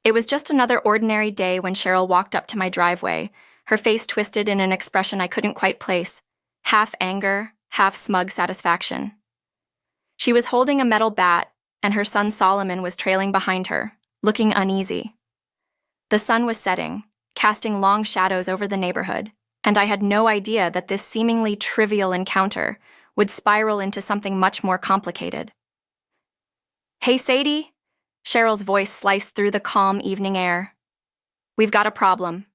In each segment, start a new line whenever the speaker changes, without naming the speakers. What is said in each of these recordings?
It was just another ordinary day when Cheryl walked up to my driveway, her face twisted in an expression I couldn't quite place, half anger, half smug satisfaction. She was holding a metal bat, and her son Solomon was trailing behind her, looking uneasy. The sun was setting, casting long shadows over the neighborhood, and I had no idea that this seemingly trivial encounter would spiral into something much more complicated. "Hey, Sadie," Cheryl's voice sliced through the calm evening air. "We've got a problem."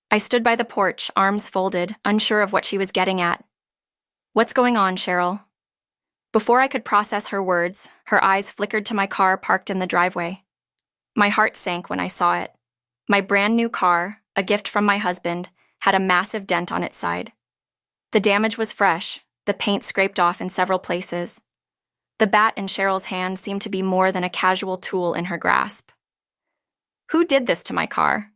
I stood by the porch, arms folded, unsure of what she was getting at. "What's going on, Cheryl?" Before I could process her words, her eyes flickered to my car parked in the driveway. My heart sank when I saw it. My brand new car, a gift from my husband, had a massive dent on its side. The damage was fresh, the paint scraped off in several places. The bat in Cheryl's hand seemed to be more than a casual tool in her grasp. "Who did this to my car?"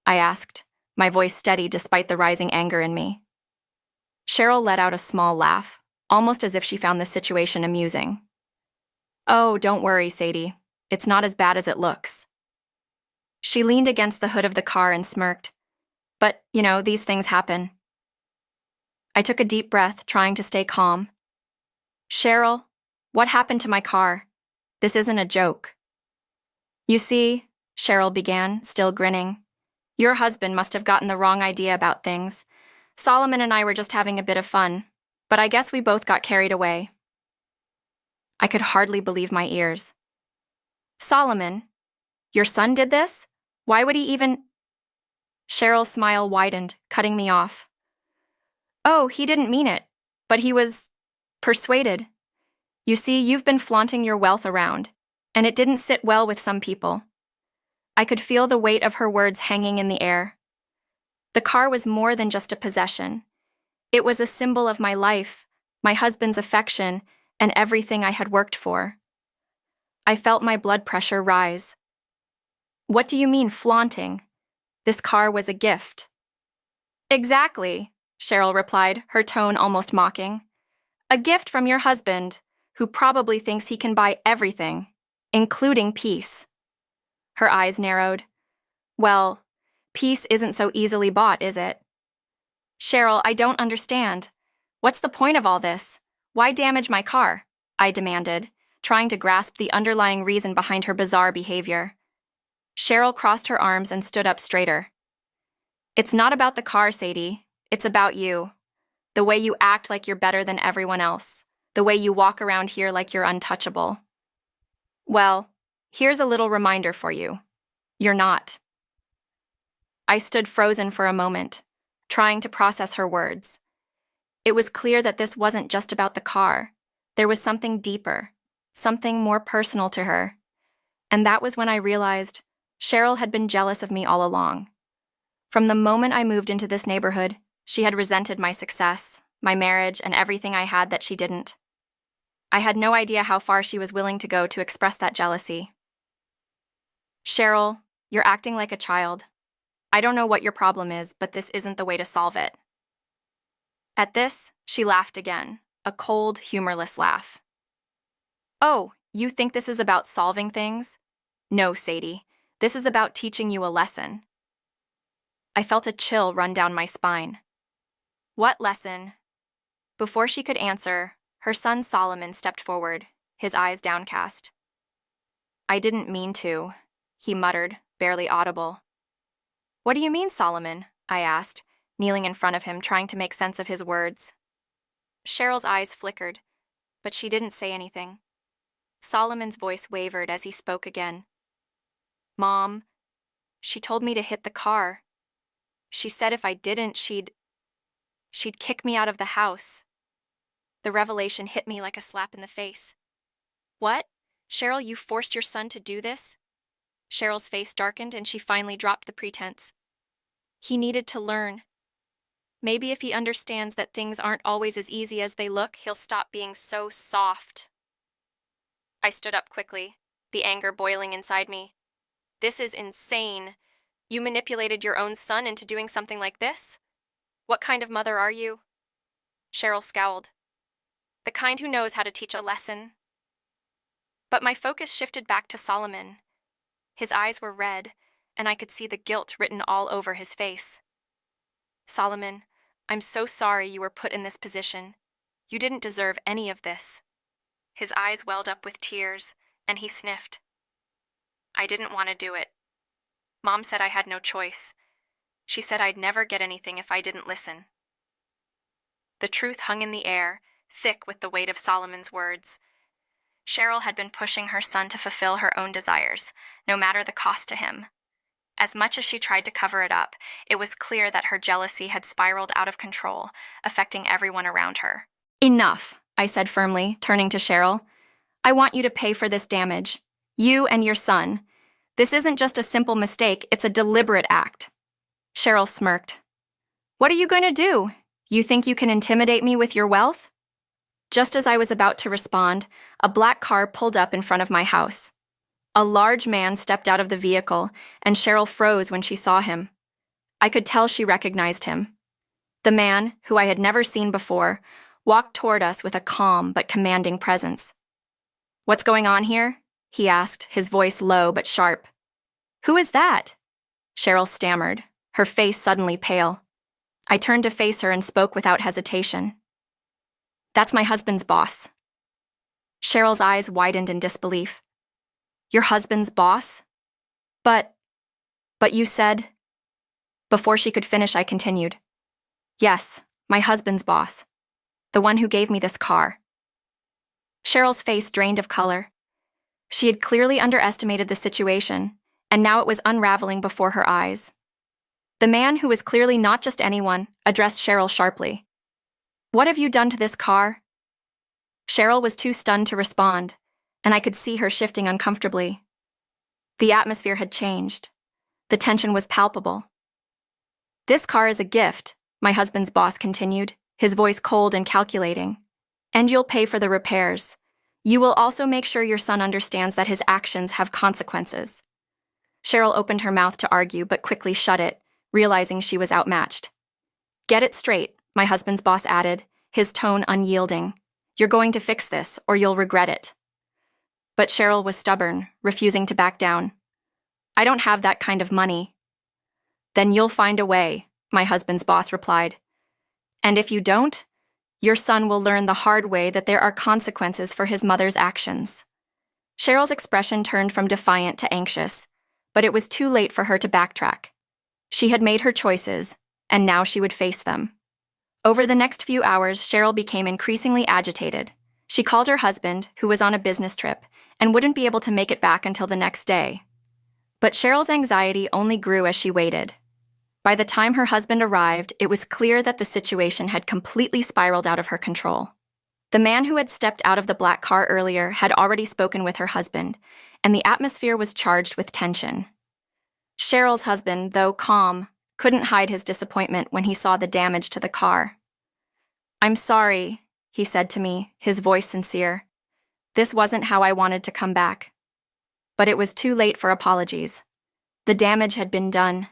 I asked, my voice steady despite the rising anger in me. Cheryl let out a small laugh, almost as if she found the situation amusing. "Oh, don't worry, Sadie. It's not as bad as it looks." She leaned against the hood of the car and smirked. "But, these things happen." I took a deep breath, trying to stay calm. "Cheryl, what happened to my car? This isn't a joke." "You see," Cheryl began, still grinning, "your husband must have gotten the wrong idea about things. Solomon and I were just having a bit of fun, but I guess we both got carried away." I could hardly believe my ears. "Solomon? Your son did this? Why would he even—" Cheryl's smile widened, cutting me off. "Oh, he didn't mean it, but he was persuaded. You see, you've been flaunting your wealth around, and it didn't sit well with some people." I could feel the weight of her words hanging in the air. The car was more than just a possession. It was a symbol of my life, my husband's affection, and everything I had worked for. I felt my blood pressure rise. "What do you mean, flaunting? This car was a gift." "Exactly," Cheryl replied, her tone almost mocking. "A gift from your husband, who probably thinks he can buy everything, including peace." Her eyes narrowed. "Well, peace isn't so easily bought, is it?" "Cheryl, I don't understand. What's the point of all this? Why damage my car?" I demanded, trying to grasp the underlying reason behind her bizarre behavior. Cheryl crossed her arms and stood up straighter. "It's not about the car, Sadie. It's about you. The way you act like you're better than everyone else. The way you walk around here like you're untouchable. Well, here's a little reminder for you. You're not." I stood frozen for a moment, trying to process her words. It was clear that this wasn't just about the car. There was something deeper, something more personal to her. And that was when I realized Cheryl had been jealous of me all along. From the moment I moved into this neighborhood, she had resented my success, my marriage, and everything I had that she didn't. I had no idea how far she was willing to go to express that jealousy. "Cheryl, you're acting like a child. I don't know what your problem is, but this isn't the way to solve it." At this, she laughed again, a cold, humorless laugh. "Oh, you think this is about solving things? No, Sadie, this is about teaching you a lesson." I felt a chill run down my spine. "What lesson?" Before she could answer, her son Solomon stepped forward, his eyes downcast. "I didn't mean to," he muttered, barely audible. "What do you mean, Solomon?" I asked, kneeling in front of him, trying to make sense of his words. Cheryl's eyes flickered, but she didn't say anything. Solomon's voice wavered as he spoke again. "Mom, she told me to hit the car. She said if I didn't, she'd kick me out of the house." The revelation hit me like a slap in the face. "What? Cheryl, you forced your son to do this?" Cheryl's face darkened and she finally dropped the pretense. "He needed to learn. Maybe if he understands that things aren't always as easy as they look, he'll stop being so soft." I stood up quickly, the anger boiling inside me. "This is insane. You manipulated your own son into doing something like this? What kind of mother are you?" Cheryl scowled. "The kind who knows how to teach a lesson." But my focus shifted back to Solomon. His eyes were red, and I could see the guilt written all over his face. Solomon, I'm so sorry you were put in this position. You didn't deserve any of this. His eyes welled up with tears, and he sniffed. I didn't want to do it. Mom said I had no choice. She said I'd never get anything if I didn't listen. The truth hung in the air, thick with the weight of Solomon's words. Cheryl had been pushing her son to fulfill her own desires, no matter the cost to him. As much as she tried to cover it up, it was clear that her jealousy had spiraled out of control, affecting everyone around her. Enough, I said firmly, turning to Cheryl. I want you to pay for this damage. You and your son. This isn't just a simple mistake, it's a deliberate act. Cheryl smirked. What are you going to do? You think you can intimidate me with your wealth? Just as I was about to respond, a black car pulled up in front of my house. A large man stepped out of the vehicle, and Cheryl froze when she saw him. I could tell she recognized him. The man, who I had never seen before, walked toward us with a calm but commanding presence. What's going on here? He asked, his voice low but sharp. Who is that? Cheryl stammered, her face suddenly pale. I turned to face her and spoke without hesitation. That's my husband's boss. Cheryl's eyes widened in disbelief. Your husband's boss? But you said... Before she could finish, I continued. Yes, my husband's boss. The one who gave me this car. Cheryl's face drained of color. She had clearly underestimated the situation, and now it was unraveling before her eyes. The man, who was clearly not just anyone, addressed Cheryl sharply. What have you done to this car? Cheryl was too stunned to respond, and I could see her shifting uncomfortably. The atmosphere had changed. The tension was palpable. This car is a gift, my husband's boss continued, his voice cold and calculating. And you'll pay for the repairs. You will also make sure your son understands that his actions have consequences. Cheryl opened her mouth to argue, but quickly shut it, realizing she was outmatched. Get it straight, my husband's boss added, his tone unyielding. You're going to fix this, or you'll regret it. But Cheryl was stubborn, refusing to back down. I don't have that kind of money. Then you'll find a way, my husband's boss replied. And if you don't, your son will learn the hard way that there are consequences for his mother's actions. Cheryl's expression turned from defiant to anxious, but it was too late for her to backtrack. She had made her choices, and now she would face them. Over the next few hours, Cheryl became increasingly agitated. She called her husband, who was on a business trip, and wouldn't be able to make it back until the next day. But Cheryl's anxiety only grew as she waited. By the time her husband arrived, it was clear that the situation had completely spiraled out of her control. The man who had stepped out of the black car earlier had already spoken with her husband, and the atmosphere was charged with tension. Cheryl's husband, though calm, couldn't hide his disappointment when he saw the damage to the car. I'm sorry, he said to me, his voice sincere. This wasn't how I wanted to come back. But it was too late for apologies. The damage had been done.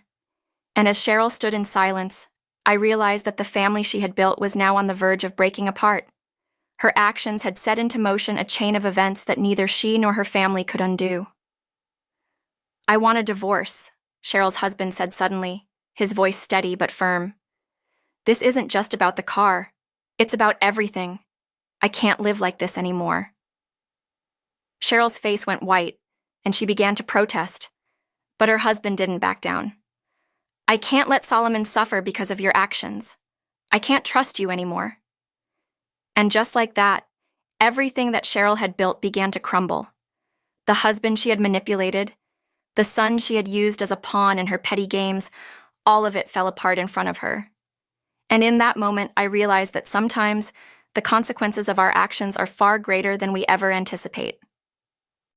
And as Cheryl stood in silence, I realized that the family she had built was now on the verge of breaking apart. Her actions had set into motion a chain of events that neither she nor her family could undo. I want a divorce, Cheryl's husband said suddenly, his voice steady but firm. This isn't just about the car. It's about everything. I can't live like this anymore. Cheryl's face went white, and she began to protest, but her husband didn't back down. I can't let Solomon suffer because of your actions. I can't trust you anymore. And just like that, everything that Cheryl had built began to crumble. The husband she had manipulated, the son she had used as a pawn in her petty games, all of it fell apart in front of her. And in that moment, I realized that sometimes the consequences of our actions are far greater than we ever anticipate.